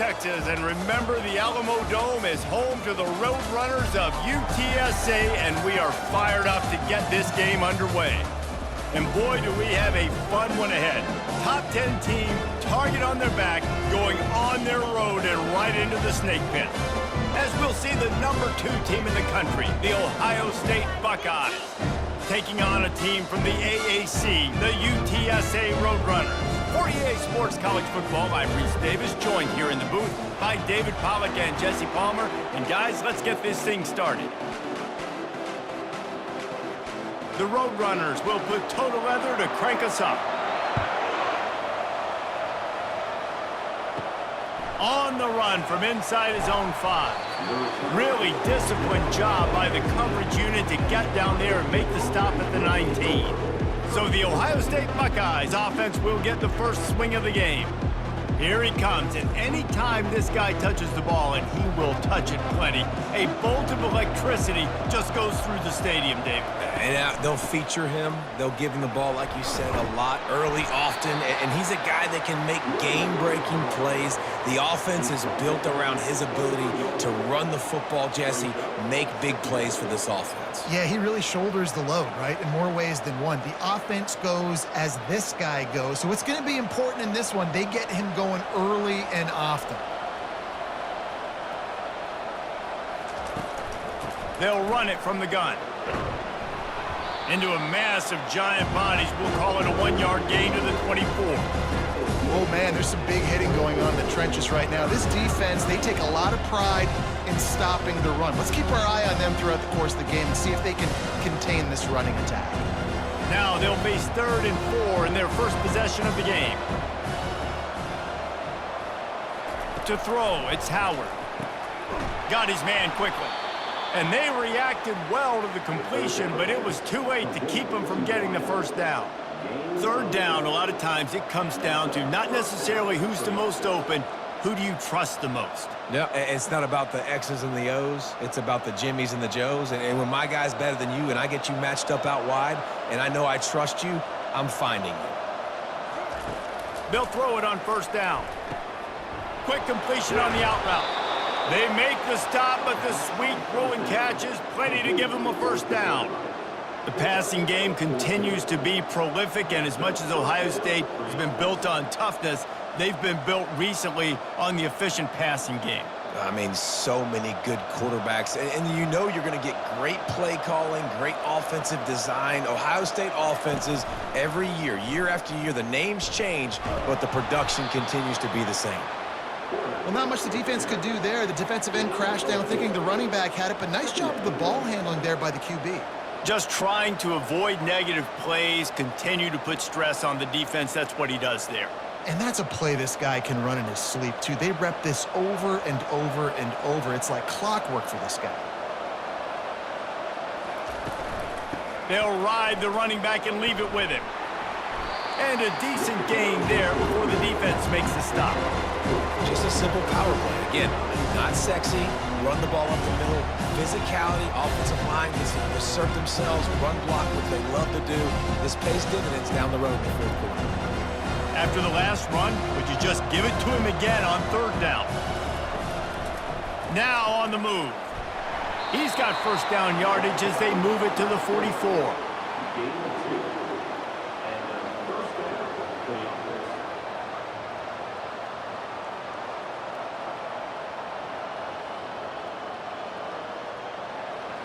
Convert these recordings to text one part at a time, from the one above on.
Texas, and remember, the Alamo Dome is home to the Roadrunners of UTSA, and we are fired up to get this game underway. And boy, do we have a fun one ahead. Top 10 team, target on their back, going on their road and right into the snake pit. As we'll see the number 2 team in the country, the Ohio State Buckeyes, taking on a team from the AAC, the UTSA Roadrunners. For EA Sports College Football, I'm Reese Davis, joined here in the booth by David Pollack and Jesse Palmer. And guys, let's get this thing started. The Roadrunners will put total leather to crank us up. On the run from inside his own 5. Really disciplined job by the coverage unit to get down there and make the stop at the 19. So the Ohio State Buckeyes offense will get the first swing of the game. Here he comes, and any time this guy touches the ball, and he will touch it plenty, a bolt of electricity just goes through the stadium, Dave. And they'll feature him. They'll give him the ball, like you said, a lot, early, often. And he's a guy that can make game-breaking plays. The offense is built around his ability to run the football, Jesse, make big plays for this offense. Yeah, he really shoulders the load, right, in more ways than one. The offense goes as this guy goes. So it's going to be important in this one. They get him going early and often. They'll run it from the gun. Into a mass of giant bodies. We'll call it a 1-yard gain to the 24. Oh, man, there's some big hitting going on in the trenches right now. This defense, they take a lot of pride in stopping the run. Let's keep our eye on them throughout the course of the game and see if they can contain this running attack. Now they'll face 3rd and 4 in their first possession of the game. To throw, it's Howard. Got his man quickly. And they reacted well to the completion, but it was too late to keep them from getting the first down. 3rd down, a lot of times it comes down to not necessarily who's the most open, who do you trust the most? No, it's not about the X's and the O's. It's about the Jimmies and the Joes. And when my guy's better than you and I get you matched up out wide and I know I trust you, I'm finding you. They'll throw it on 1st down. Quick completion on the out route. They make the stop, but the sweet rolling catch is plenty to give them a 1st down. The passing game continues to be prolific, and as much as Ohio State has been built on toughness, they've been built recently on the efficient passing game. I mean, so many good quarterbacks, and you know you're going to get great play calling, great offensive design. Ohio State offenses every year, year after year, the names change, but the production continues to be the same. Well, not much the defense could do there. The defensive end crashed down thinking the running back had it, but nice job of the ball handling there by the QB. Just trying to avoid negative plays, continue to put stress on the defense. That's what he does there. And that's a play this guy can run in his sleep, too. They rep this over and over and over. It's like clockwork for this guy. They'll ride the running back and leave it with him. And a decent gain there before the defense makes the stop. Just a simple power play. Again, not sexy, run the ball up the middle, physicality, offensive line gets to assert themselves, run block, what they love to do. This pays dividends down the road in the 4th quarter. After the last run, would you just give it to him again on 3rd down? Now on the move. He's got 1st down yardage as they move it to the 44.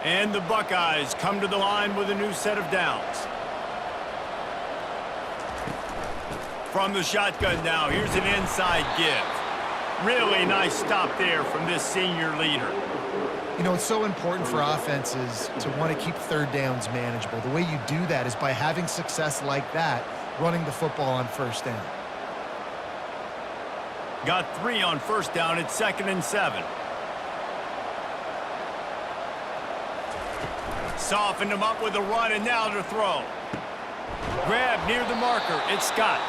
And the Buckeyes come to the line with a new set of downs. From the shotgun now, here's an inside give. Really nice stop there from this senior leader. You know, it's so important for offenses to want to keep 3rd downs manageable. The way you do that is by having success like that, running the football on 1st down. Got 3 on 1st down. It's 2nd and 7. Softened him up with a run, and now to throw. Grab near the marker. It's Scott.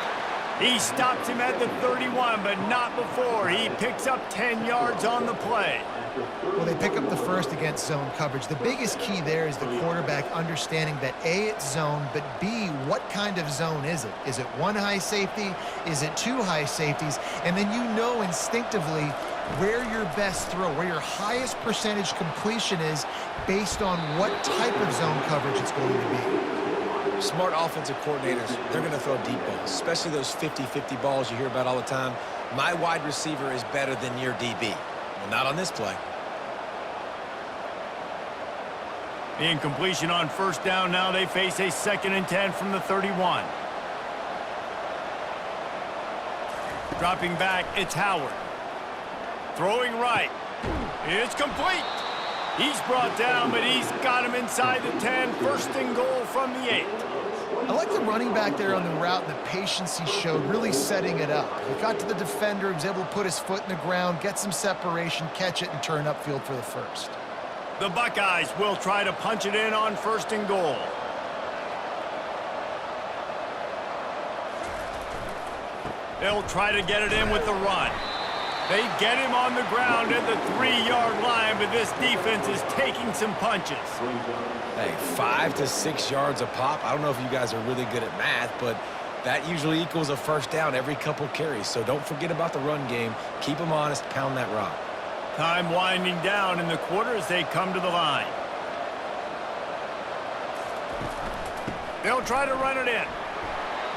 He stops him at the 31, but not before. He picks up 10 yards on the play. Well, they pick up the first against zone coverage. The biggest key there is the quarterback understanding that A, it's zone, but B, what kind of zone is it? Is it one high safety? Is it two high safeties? And then you know instinctively where your best throw, where your highest percentage completion is based on what type of zone coverage it's going to be. Smart offensive coordinators, they're going to throw deep balls, especially those 50-50 balls you hear about all the time. My wide receiver is better than your DB. Well, not on this play. The incompletion on first down. Now they face a 2nd and 10 from the 31. Dropping back, it's Howard. Throwing right. It's complete. He's brought down, but he's got him inside the 10. 1st and goal from the 8. I like the running back there on the route and the patience he showed, really setting it up. He got to the defender, he was able to put his foot in the ground, get some separation, catch it, and turn upfield for the first. The Buckeyes will try to punch it in on 1st and goal. They'll try to get it in with the run. They get him on the ground at the 3-yard line, but this defense is taking some punches. Hey, 5 to 6 yards a pop. I don't know if you guys are really good at math, but that usually equals a first down every couple carries. So don't forget about the run game. Keep them honest, pound that rock. Time winding down in the quarter as they come to the line. They'll try to run it in.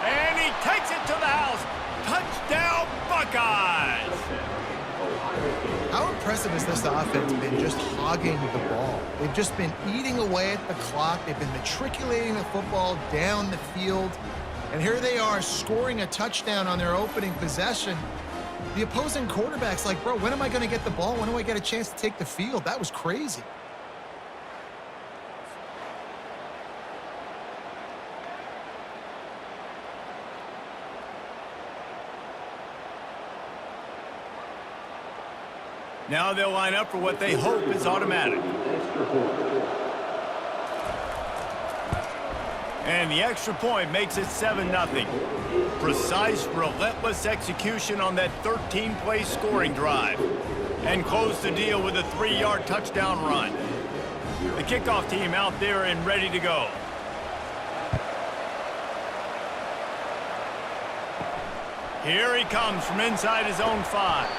And he takes it to the house. Touchdown, Buckeyes! How impressive has this offense been just hogging the ball? They've just been eating away at the clock. They've been matriculating the football down the field. And here they are scoring a touchdown on their opening possession. The opposing quarterback's like, bro, when am I going to get the ball? When do I get a chance to take the field? That was crazy. Now they'll line up for what they hope is automatic. And the extra point makes it 7-0. Precise, relentless execution on that 13-play scoring drive. And close the deal with a 3-yard touchdown run. The kickoff team out there and ready to go. Here he comes from inside his own 5.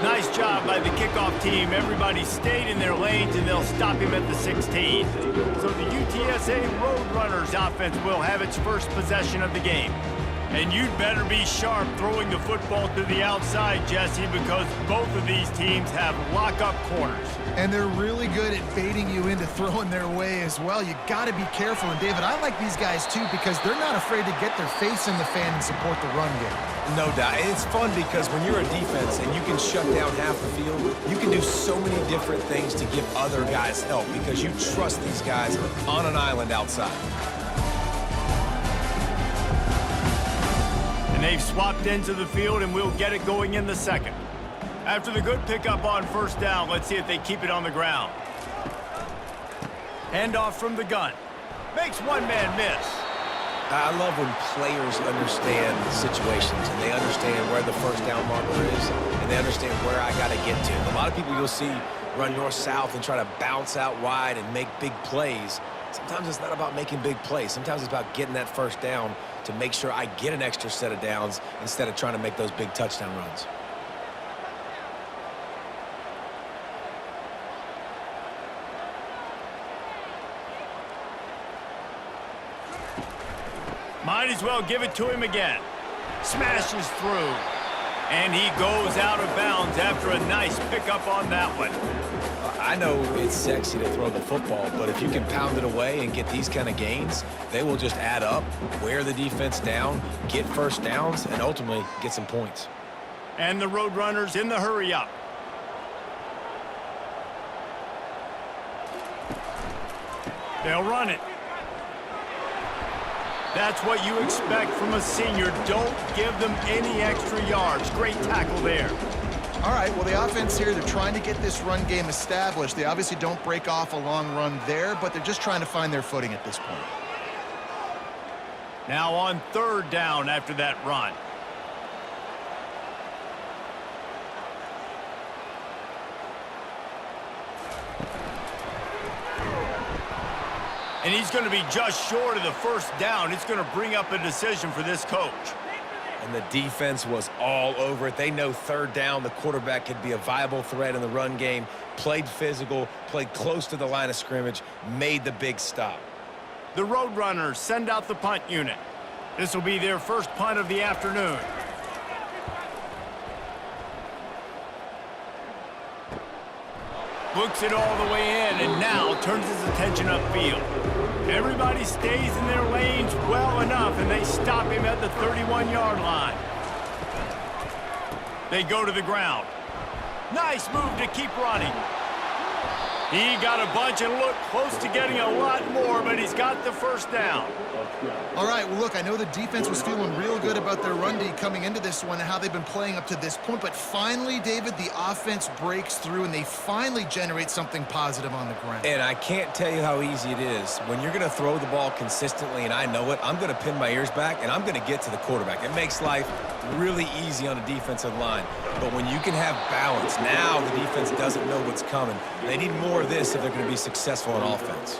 Nice job by the kickoff team. Everybody stayed in their lanes, and they'll stop him at the 16. So the UTSA Roadrunners offense will have its first possession of the game. And you'd better be sharp throwing the football to the outside, Jesse, because both of these teams have lock-up corners. And they're really good at baiting you into throwing their way as well. You got to be careful. And, David, I like these guys, too, because they're not afraid to get their face in the fan and support the run game. No doubt. It's fun because when you're a defense and you can shut down half the field, you can do so many different things to give other guys help because you trust these guys on an island outside. And they've swapped into the field, and we'll get it going in the second. After the good pickup on first down, let's see if they keep it on the ground. Handoff from the gun. Makes one man miss. I love when players understand situations and they understand where the first down marker is and they understand where I got to get to. A lot of people you'll see run north-south and try to bounce out wide and make big plays. Sometimes it's not about making big plays. Sometimes it's about getting that first down to make sure I get an extra set of downs instead of trying to make those big touchdown runs. Might as well give it to him again. Smashes through. And he goes out of bounds after a nice pickup on that one. I know it's sexy to throw the football, but if you can pound it away and get these kind of gains, they will just add up, wear the defense down, get first downs, and ultimately get some points. And the Roadrunners in the hurry up. They'll run it. That's what you expect from a senior. Don't give them any extra yards. Great tackle there. All right, well, the offense here, they're trying to get this run game established. They obviously don't break off a long run there, but they're just trying to find their footing at this point. Now on third down after that run. And he's going to be just short of the first down. It's going to bring up a decision for this coach. And the defense was all over it. They know third down, the quarterback could be a viable threat in the run game, played physical, played close to the line of scrimmage, made the big stop. The Roadrunners send out the punt unit. This will be their first punt of the afternoon. Looks it all the way in and now turns his attention upfield. Everybody stays in their lanes well enough, and they stop him at the 31-yard line. They go to the ground. Nice move to keep running. He got a bunch and looked close to getting a lot more, but he's got the first down. All right, well, look, I know the defense was feeling real good about their run D coming into this one and how they've been playing up to this point, but finally, David, the offense breaks through and they finally generate something positive on the ground. And I can't tell you how easy it is. When you're going to throw the ball consistently, and I know it, I'm going to pin my ears back, and I'm going to get to the quarterback. It makes life really easy on a defensive line. But when you can have balance, now the defense doesn't know what's coming. They need more of this if they're going to be successful on offense.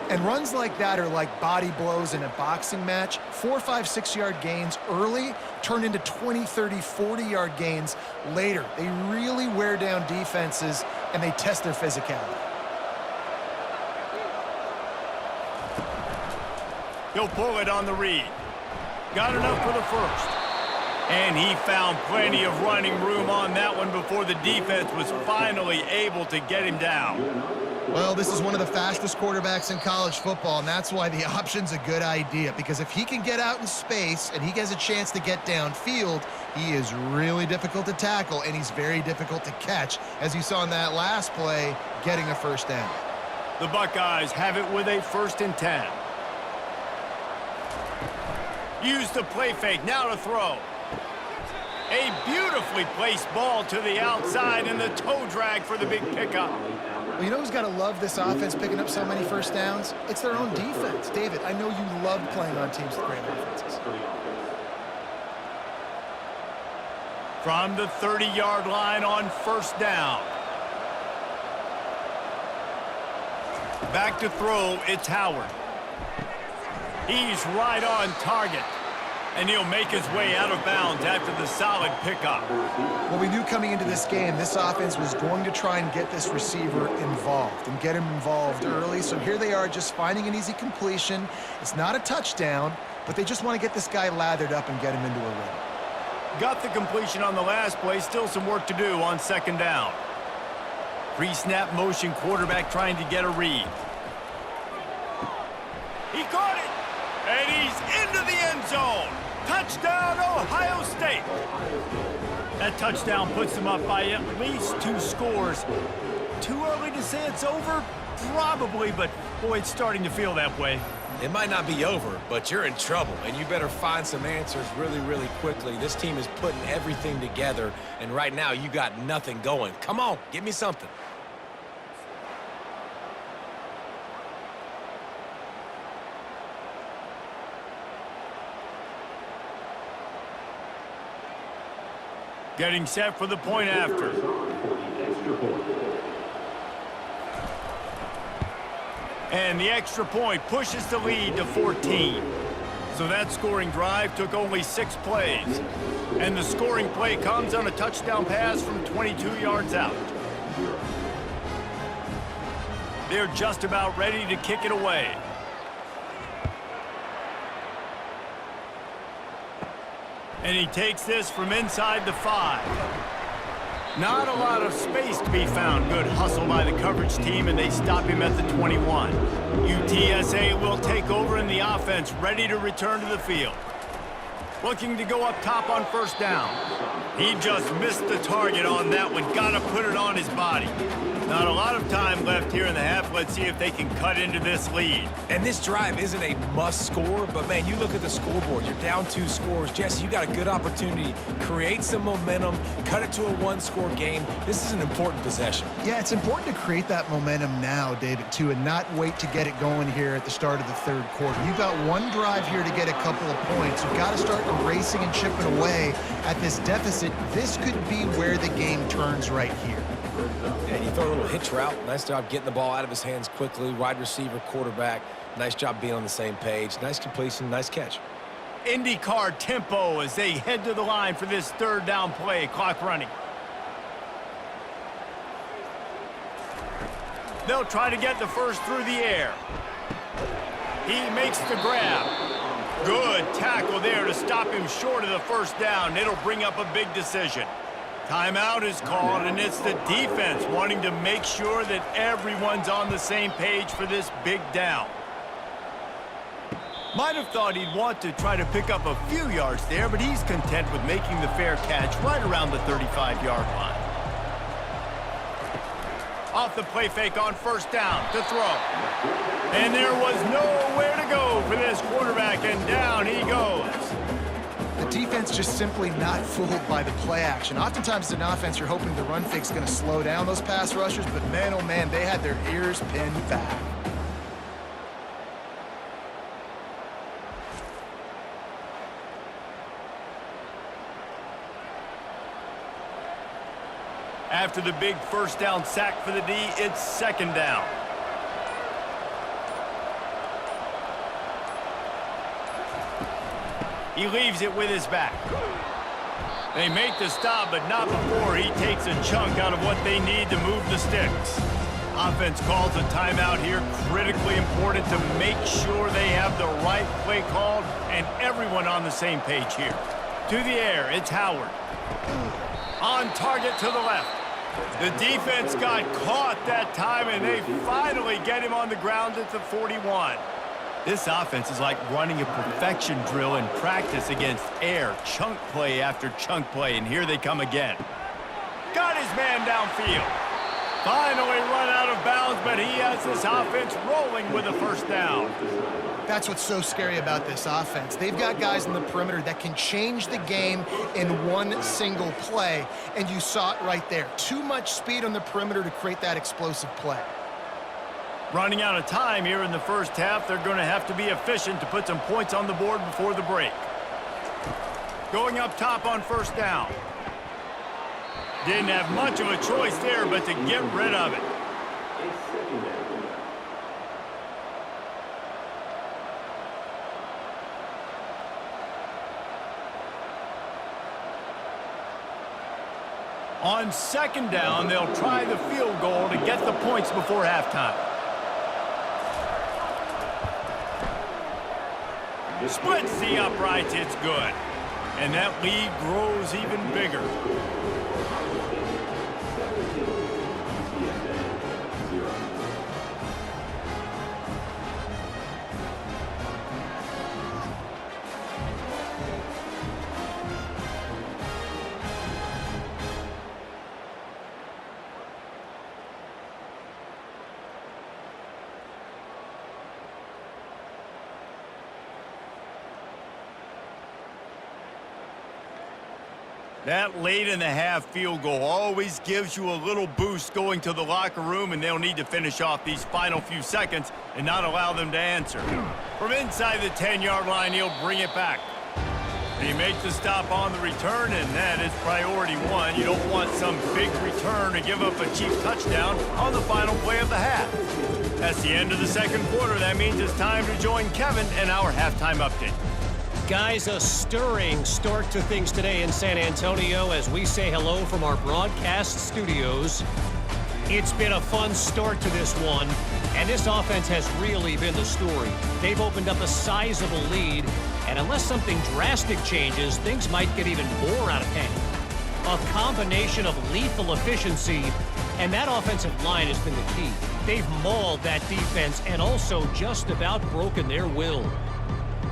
And runs like that are like body blows in a boxing match. 4, 5, 6-yard gains early turn into 20, 30, 40-yard gains later. They really wear down defenses, and they test their physicality. He'll pull it on the read. Got enough for the first. And he found plenty of running room on that one before the defense was finally able to get him down. Well, this is one of the fastest quarterbacks in college football, and that's why the option's a good idea, because if he can get out in space and he has a chance to get downfield, he is really difficult to tackle, and he's very difficult to catch, as you saw in that last play, getting a first down. The Buckeyes have it with a 1st and 10. Use the play fake, now to throw. A beautifully placed ball to the outside, and the toe drag for the big pickup. Well, you know who's got to love this offense picking up so many first downs? It's their own defense. David, I know you love playing on teams with great offenses. From the 30-yard line on 1st down. Back to throw, it's Howard. He's right on target. And he'll make his way out of bounds after the solid pickup. Well, we knew coming into this game, this offense was going to try and get this receiver involved and get him involved early. So here they are just finding an easy completion. It's not a touchdown, but they just want to get this guy lathered up and get him into a rhythm. Got the completion on the last play. Still some work to do on 2nd down. Pre-snap motion quarterback trying to get a read. He caught it, and he's into the end zone. Touchdown, Ohio State. That touchdown puts them up by at least 2 scores. Too early to say it's over? Probably, but boy, it's starting to feel that way. It might not be over, but you're in trouble, and you better find some answers really, really quickly. This team is putting everything together, and right now you got nothing going. Come on, give me something. Getting set for the point after. And the extra point pushes the lead to 14. So that scoring drive took only 6 plays. And the scoring play comes on a touchdown pass from 22 yards out. They're just about ready to kick it away. And he takes this from inside the 5. Not a lot of space to be found. Good hustle by the coverage team, and they stop him at the 21. UTSA will take over in the offense, ready to return to the field. Looking to go up top on 1st down. He just missed the target on that one. Got to put it on his body. Not a lot of time left here in the half. Let's see if they can cut into this lead. And this drive isn't a must score, but man, you look at the scoreboard, you're down 2 scores. Jesse, you got a good opportunity. Create some momentum, cut it to a 1-score game. This is an important possession. Yeah, it's important to create that momentum now, David, too, and not wait to get it going here at the start of the 3rd quarter. You've got one drive here to get a couple of points. You've got to start erasing and chipping away at this deficit. This could be where the game turns right here. And you throw a little hitch route. Nice job getting the ball out of his hands quickly. Wide receiver, quarterback. Nice job being on the same page. Nice completion, nice catch. IndyCar tempo as they head to the line for this third down play. Clock running. They'll try to get the first through the air. He makes the grab. Good tackle there to stop him short of the first down. It'll bring up a big decision. Timeout is called, and it's the defense wanting to make sure that everyone's on the same page for this big down. Might have thought he'd want to try to pick up a few yards there, but he's content with making the fair catch right around the 35-yard line. Off the play fake on first down to throw. And there was nowhere to go for this quarterback, and down he goes. The defense just simply not fooled by the play action. Oftentimes as an offense, you're hoping the run fake's going to slow down those pass rushers, but man, oh man, they had their ears pinned back. After the big first down sack for the D, it's second down. He leaves it with his back. They make the stop, but not before he takes a chunk out of what they need to move the sticks. Offense calls a timeout here, critically important to make sure they have the right play called and everyone on the same page here. To the air, it's Howard. On target to the left. The defense got caught that time, and they finally get him on the ground at the 41. This offense is like running a perfection drill in practice against air, chunk play after chunk play, and here they come again. Got his man downfield. Finally run out of bounds, but he has this offense rolling with a first down. That's what's so scary about this offense. They've got guys in the perimeter that can change the game in one single play, and you saw it right there. Too much speed on the perimeter to create that explosive play. Running out of time here in the first half, they're going to have to be efficient to put some points on the board before the break. Going up top on first down. Didn't have much of a choice there, but to get rid of it. On second down, they'll try the field goal to get the points before halftime. Splits the uprights, it's good. And that lead grows even bigger. That late in the half field goal always gives you a little boost going to the locker room, and they'll need to finish off these final few seconds and not allow them to answer. From inside the 10-yard line, he'll bring it back. He makes the stop on the return, and that is priority one. You don't want some big return to give up a cheap touchdown on the final play of the half. That's the end of the second quarter. That means it's time to join Kevin in our halftime update. Guys, a stirring start to things today in San Antonio as we say hello from our broadcast studios. It's been a fun start to this one, and this offense has really been the story. They've opened up a sizable lead, and unless something drastic changes, things might get even more out of hand. A combination of lethal efficiency, and that offensive line has been the key. They've mauled that defense and also just about broken their will.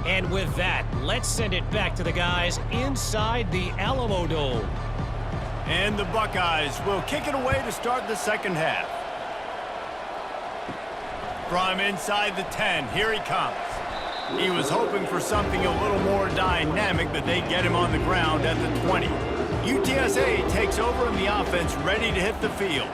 And with that, let's send it back to the guys inside the Alamo Dome. And the Buckeyes will kick it away to start the second half. From inside the 10, here he comes. He was hoping for something a little more dynamic, but they get him on the ground at the 20. UTSA takes over in the offense, ready to hit the field.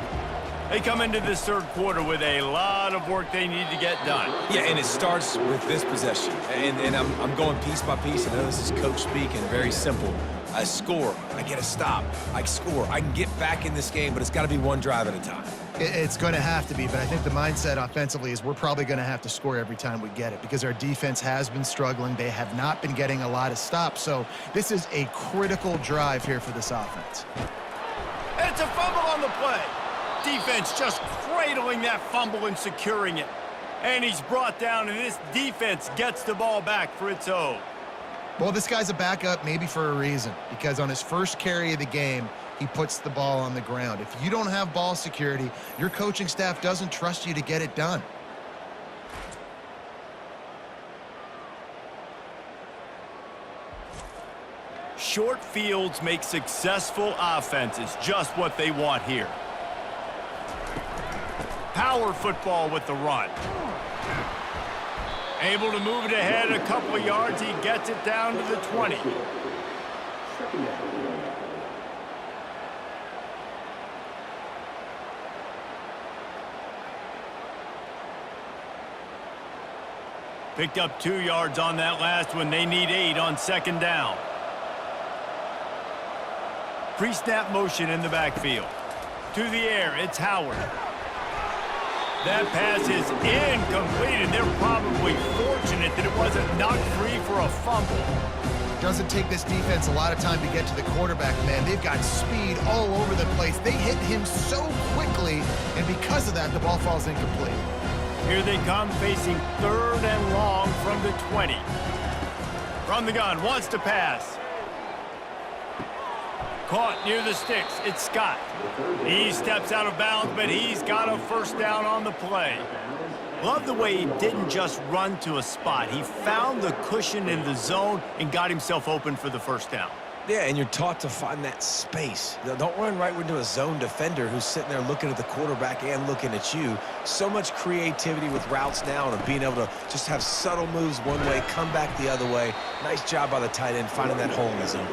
They come into this third quarter with a lot of work they need to get done. Yeah, and it starts with this possession. And I'm going piece by piece. I know this is coach speaking, very simple. I score, I get a stop, I score. I can get back in this game, but it's got to be one drive at a time. It's going to have to be, but I think the mindset offensively is we're probably going to have to score every time we get it because our defense has been struggling. They have not been getting a lot of stops, so this is a critical drive here for this offense. It's a fumble on the play. Defense just cradling that fumble and securing it. And he's brought down, and this defense gets the ball back for its own. Well, this guy's a backup maybe for a reason, because on his first carry of the game, he puts the ball on the ground. If you don't have ball security, your coaching staff doesn't trust you to get it done. Short fields make successful offenses just what they want here. Power football with the run. Able to move it ahead a couple of yards. He gets it down to the 20. Picked up 2 yards on that last one. They need 8 on second down. Pre-snap motion in the backfield. To the air, it's Howard. That pass is incomplete, and they're probably fortunate that it wasn't knocked free for a fumble. Doesn't take this defense a lot of time to get to the quarterback, man. They've got speed all over the place. They hit him so quickly, and because of that, the ball falls incomplete. Here they come, facing third and long from the 20. From the gun, wants to pass. Caught near the sticks. It's Scott. He steps out of bounds, but he's got a first down on the play. Love the way he didn't just run to a spot. He found the cushion in the zone and got himself open for the first down. Yeah, and you're taught to find that space. Don't run right into a zone defender who's sitting there looking at the quarterback and looking at you. So much creativity with routes now and being able to just have subtle moves one way, come back the other way. Nice job by the tight end finding that hole in the zone.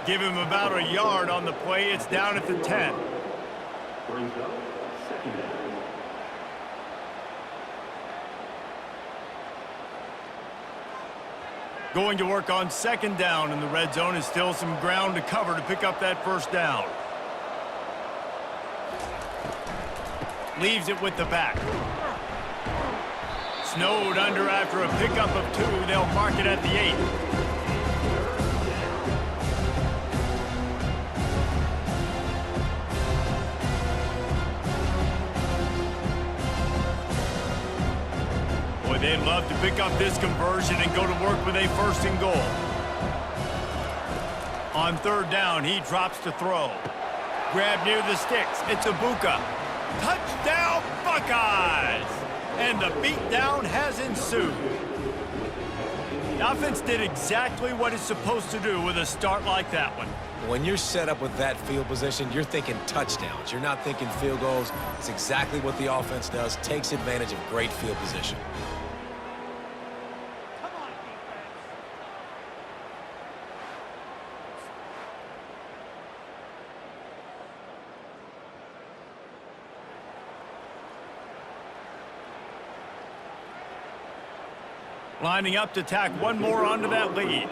Give him about a yard on the play. It's down at the 10. Going to work on second down in the red zone is still some ground to cover to pick up that first down. Leaves it with the back. Snowed under after a pickup of 2. They'll mark it at the 8. They'd love to pick up this conversion and go to work with a first and goal. On third down, he drops to throw. Grab near the sticks. It's Ibuka. Touchdown, Buckeyes! And the beatdown has ensued. The offense did exactly what it's supposed to do with a start like that one. When you're set up with that field position, you're thinking touchdowns. You're not thinking field goals. It's exactly what the offense does. Takes advantage of great field position. Lining up to tack one more onto that lead.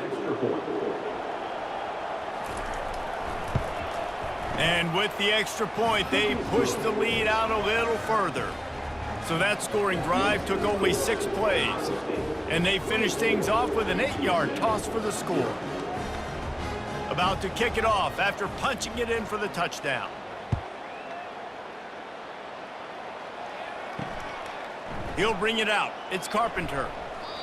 And with the extra point, they push the lead out a little further. So that scoring drive took only 6 plays. And they finished things off with an 8-yard toss for the score. About to kick it off after punching it in for the touchdown. He'll bring it out. It's Carpenter.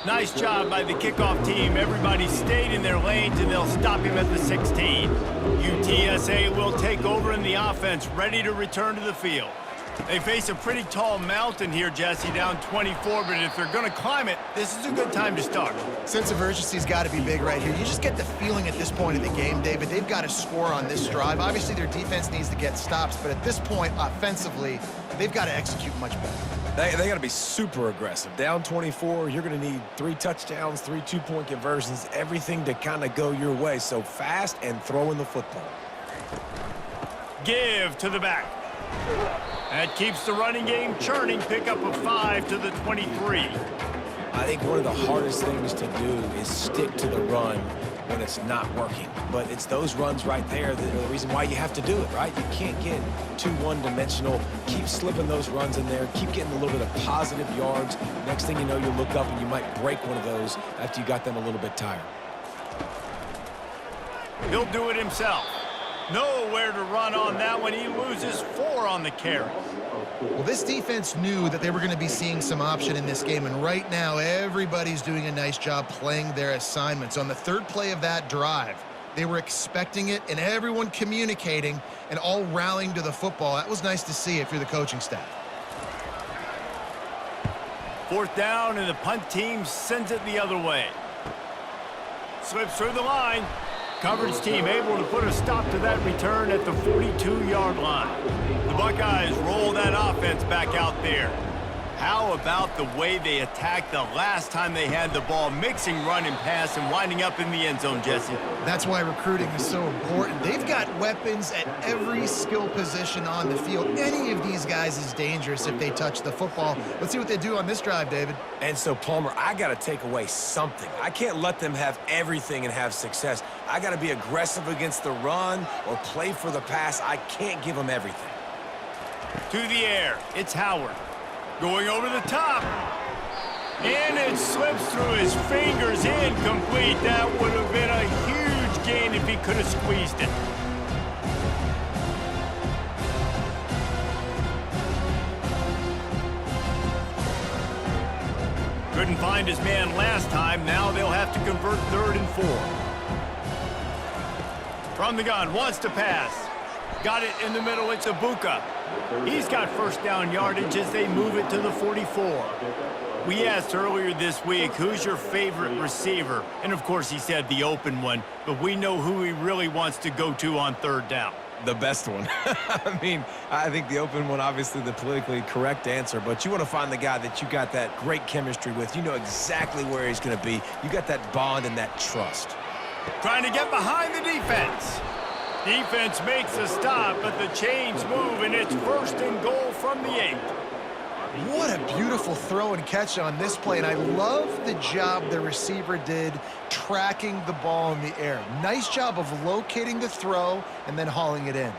Nice job by the kickoff team. Everybody stayed in their lanes, and they'll stop him at the 16. UTSA will take over in the offense, ready to return to the field. They face a pretty tall mountain here, Jesse, down 24, but if they're going to climb it, this is a good time to start. Sense of urgency's got to be big right here. You just get the feeling at this point of the game, David, they've got to score on this drive. Obviously, their defense needs to get stops, but at this point, offensively, they've got to execute much better. They got to be super aggressive. Down 24, you're going to need 3 touchdowns, 3 two-point conversions, everything to kind of go your way. So fast and throwing the football. Give to the back. That keeps the running game churning. Pickup of 5 to the 23. I think one of the hardest things to do is stick to the run when it's not working. But it's those runs right there that are the reason why you have to do it, right? You can't get too one-dimensional. Keep slipping those runs in there. Keep getting a little bit of positive yards. Next thing you know, you look up and you might break one of those after you got them a little bit tired. He'll do it himself. Nowhere to run on that one. He loses 4 on the carry. Well, this defense knew that they were going to be seeing some option in this game, and right now everybody's doing a nice job playing their assignments. On the third play of that drive, they were expecting it, and everyone communicating and all rallying to the football. That was nice to see if you're the coaching staff. 4th down, and the punt team sends it the other way. Slips through the line. Coverage team able to put a stop to that return at the 42-yard line. The Buckeyes roll that offense back out there. How about the way they attacked the last time they had the ball, mixing run and pass and winding up in the end zone, Jesse? That's why recruiting is so important. They've got weapons at every skill position on the field. Any of these guys is dangerous if they touch the football. Let's see what they do on this drive, David. And so, Palmer, I got to take away something. I can't let them have everything and have success. I got to be aggressive against the run or play for the pass. I can't give them everything. To the air, it's Howard. Going over the top. And it slips through his fingers, incomplete. That would have been a huge gain if he could have squeezed it. Couldn't find his man last time. Now they'll have to convert 3rd and 4. From the gun, wants to pass. Got it in the middle, it's Ibuka. He's got 1st down yardage as they move it to the 44. We asked earlier this week, who's your favorite receiver? And of course he said the open one, but we know who he really wants to go to on 3rd down. The best one. I mean, I think the open one, obviously the politically correct answer, but you want to find the guy that you got that great chemistry with. You know exactly where he's going to be. You got that bond and that trust. Trying to get behind the defense. Defense makes a stop, but the chains move, and it's 1st and goal from the 8. What a beautiful throw and catch on this play, and I love the job the receiver did tracking the ball in the air. Nice job of locating the throw and then hauling it in.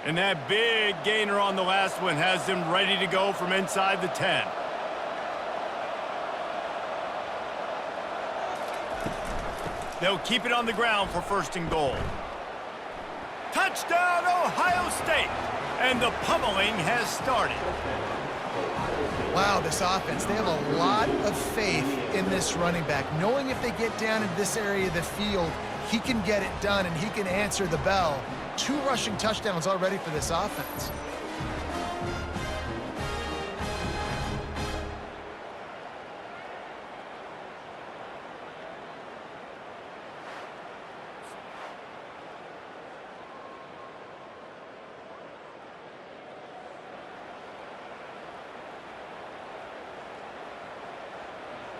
And that big gainer on the last one has them ready to go from inside the 10. They'll keep it on the ground for 1st and goal. Touchdown, Ohio State! And the pummeling has started. Wow, this offense, they have a lot of faith in this running back, knowing if they get down in this area of the field, he can get it done and he can answer the bell. 2 rushing touchdowns already for this offense.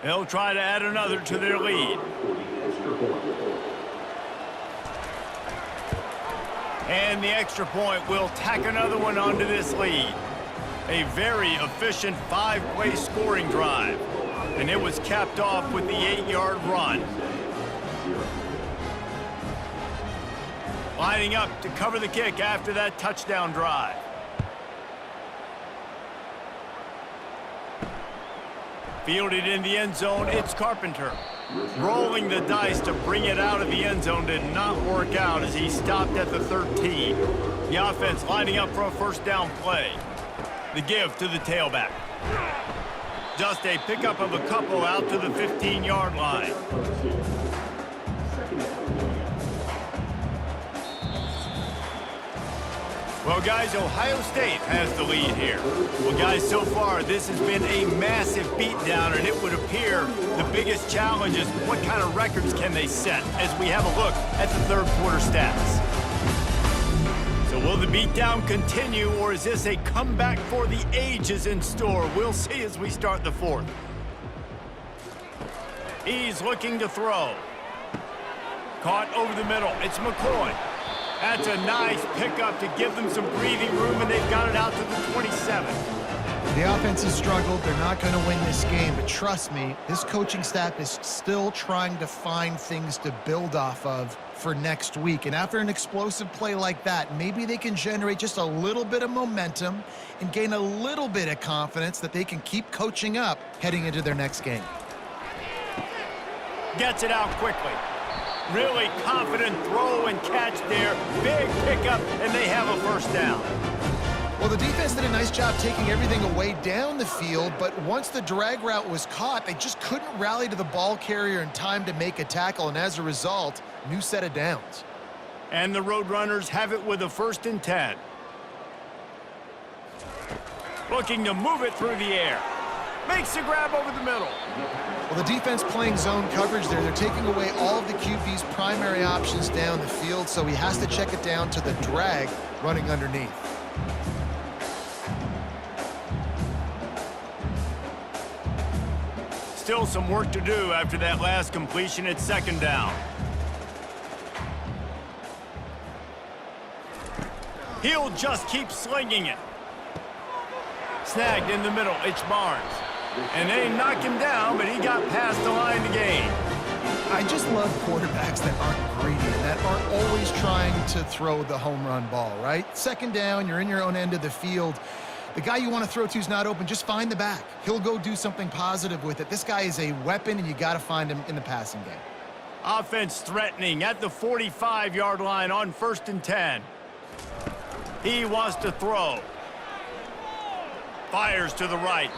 They'll try to add another to their lead. And the extra point will tack another one onto this lead. A very efficient 5-play scoring drive. And it was capped off with the 8-yard run. Lining up to cover the kick after that touchdown drive. Fielded in the end zone, it's Carpenter. Rolling the dice to bring it out of the end zone did not work out as he stopped at the 13. The offense lining up for a 1st down play. The give to the tailback. Just a pickup of a couple out to the 15-yard line. Well, guys, Ohio State has the lead here. Well, guys, so far, this has been a massive beatdown, and it would appear the biggest challenge is what kind of records can they set as we have a look at the 3rd quarter stats. So will the beatdown continue, or is this a comeback for the ages in store? We'll see as we start the 4th. He's looking to throw. Caught over the middle. It's McCoy. That's a nice pickup to give them some breathing room, and they've got it out to the 27. The offense has struggled. They're not going to win this game, but trust me, this coaching staff is still trying to find things to build off of for next week. And after an explosive play like that, maybe they can generate just a little bit of momentum and gain a little bit of confidence that they can keep coaching up heading into their next game. Gets it out quickly. Really confident throw and catch there. Big pickup, and they have a first down. Well, the defense did a nice job taking everything away down the field, but once the drag route was caught, they just couldn't rally to the ball carrier in time to make a tackle, and as a result, new set of downs. And the Roadrunners have it with a 1st and 10. Looking to move it through the air. Makes the grab over the middle. Well, the defense playing zone coverage there. They're taking away all of the QB's primary options down the field, so he has to check it down to the drag running underneath. Still some work to do after that last completion at 2nd down. He'll just keep slinging it. Snagged in the middle, it's Barnes. And they knock him down, but he got past the line to gain. I just love quarterbacks that aren't greedy and that aren't always trying to throw the home run ball, right? 2nd down, you're in your own end of the field. The guy you want to throw to is not open. Just find the back. He'll go do something positive with it. This guy is a weapon, and you got to find him in the passing game. Offense threatening at the 45-yard line on 1st and 10. He wants to throw. Fires to the right.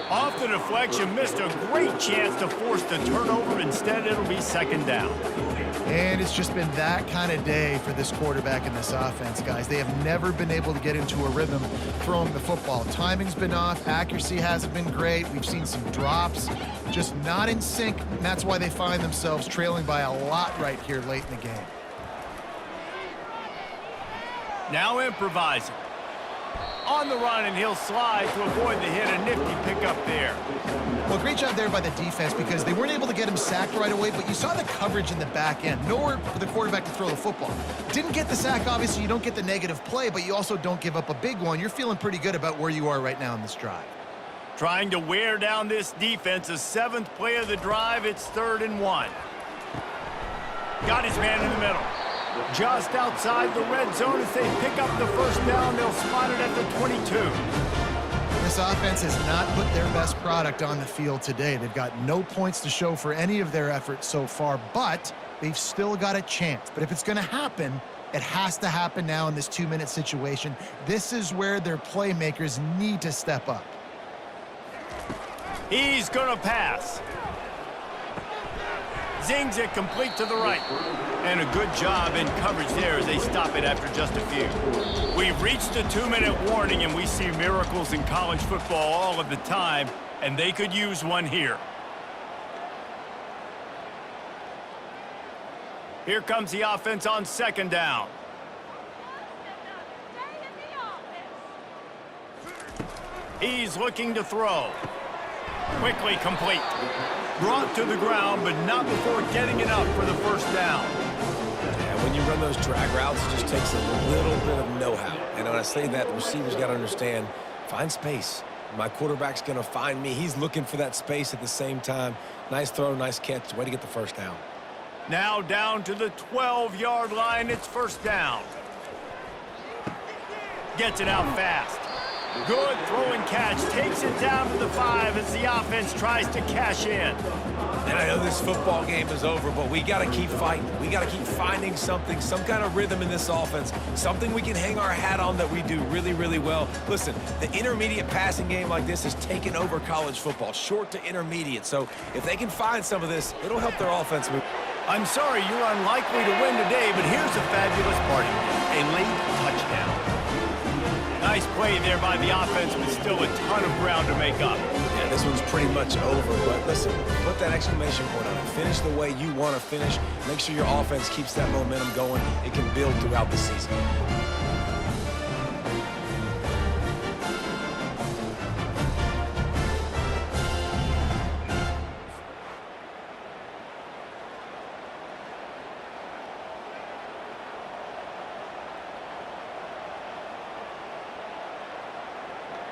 Off the deflection, missed a great chance to force the turnover. Instead, it'll be 2nd down. And it's just been that kind of day for this quarterback and this offense, guys. They have never been able to get into a rhythm throwing the football. Timing's been off. Accuracy hasn't been great. We've seen some drops, just not in sync, and that's why they find themselves trailing by a lot right here late in the game. Now improvising. On the run, and he'll slide to avoid the hit. A nifty pickup there. Well, great job there by the defense because they weren't able to get him sacked right away, but you saw the coverage in the back end. Nowhere for the quarterback to throw the football. Didn't get the sack, obviously. You don't get the negative play, but you also don't give up a big one. You're feeling pretty good about where you are right now in this drive. Trying to wear down this defense. A 7th play of the drive. It's 3rd and 1. Got his man in the middle. Just outside the red zone. As they pick up the first down, they'll spot it at the 22. This offense has not put their best product on the field today. They've got no points to show for any of their efforts so far, but they've still got a chance. But if it's going to happen, it has to happen now in this 2-minute situation. This is where their playmakers need to step up. He's going to pass. Zings it complete to the right. And a good job in coverage there as they stop it after just a few. We've reached the 2-minute warning, and we see miracles in college football all of the time, and they could use one here. Here comes the offense on 2nd down. He's looking to throw. Quickly complete. Brought to the ground, but not before getting it up for the first down. Yeah, when you run those drag routes, it just takes a little bit of know-how. And when I say that, the receivers got to understand, find space. My quarterback's going to find me. He's looking for that space at the same time. Nice throw, nice catch. Way to get the first down. Now down to the 12-yard line. It's 1st down. Gets it out fast. Good throw and catch. Takes it down to the 5 as the offense tries to cash in. And I know this football game is over, but we got to keep fighting. We got to keep finding something, some kind of rhythm in this offense, something we can hang our hat on that we do really, really well. Listen, the intermediate passing game like this has taken over college football, short to intermediate. So if they can find some of this, it'll help their offense move. I'm sorry you're unlikely to win today, but here's a fabulous party. A late touchdown. Nice play there by the offense, but still a ton of ground to make up. Yeah, this one's pretty much over, but listen, put that exclamation point on it. Finish the way you want to finish. Make sure your offense keeps that momentum going. It can build throughout the season.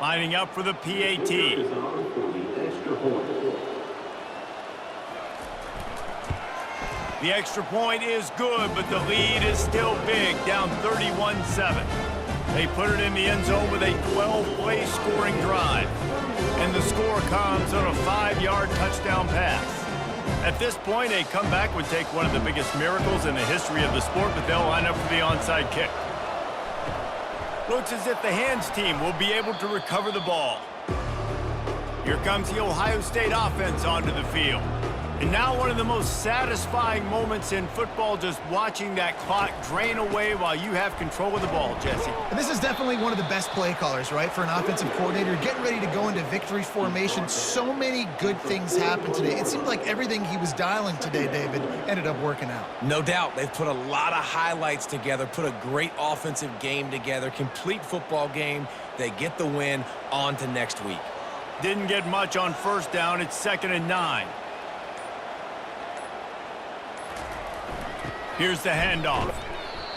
Lining up for the PAT. The extra point is good, but the lead is still big, down 31-7. They put it in the end zone with a 12-play scoring drive. And the score comes on a 5-yard touchdown pass. At this point, a comeback would take one of the biggest miracles in the history of the sport, but they'll line up for the onside kick. Looks as if the hands team will be able to recover the ball. Here comes the Ohio State offense onto the field. And now one of the most satisfying moments in football, just watching that clock drain away while you have control of the ball, Jesse. And this is definitely one of the best play callers, right, for an offensive coordinator. Getting ready to go into victory formation. So many good things happened today. It seemed like everything he was dialing today, David, ended up working out. No doubt. They've put a lot of highlights together, put a great offensive game together, complete football game. They get the win. On to next week. Didn't get much on first down. It's 2nd and 9. Here's the handoff.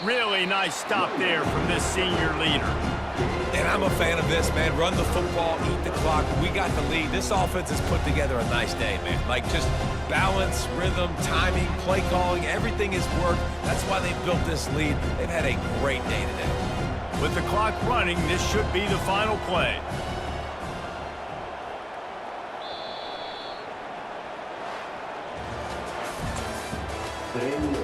Really nice stop there from this senior leader. And I'm a fan of this, man. Run the football, eat the clock. We got the lead. This offense has put together a nice day, man. Like, just balance, rhythm, timing, play calling, everything has worked. That's why they built this lead. They've had a great day today. With the clock running, this should be the final play. Samuel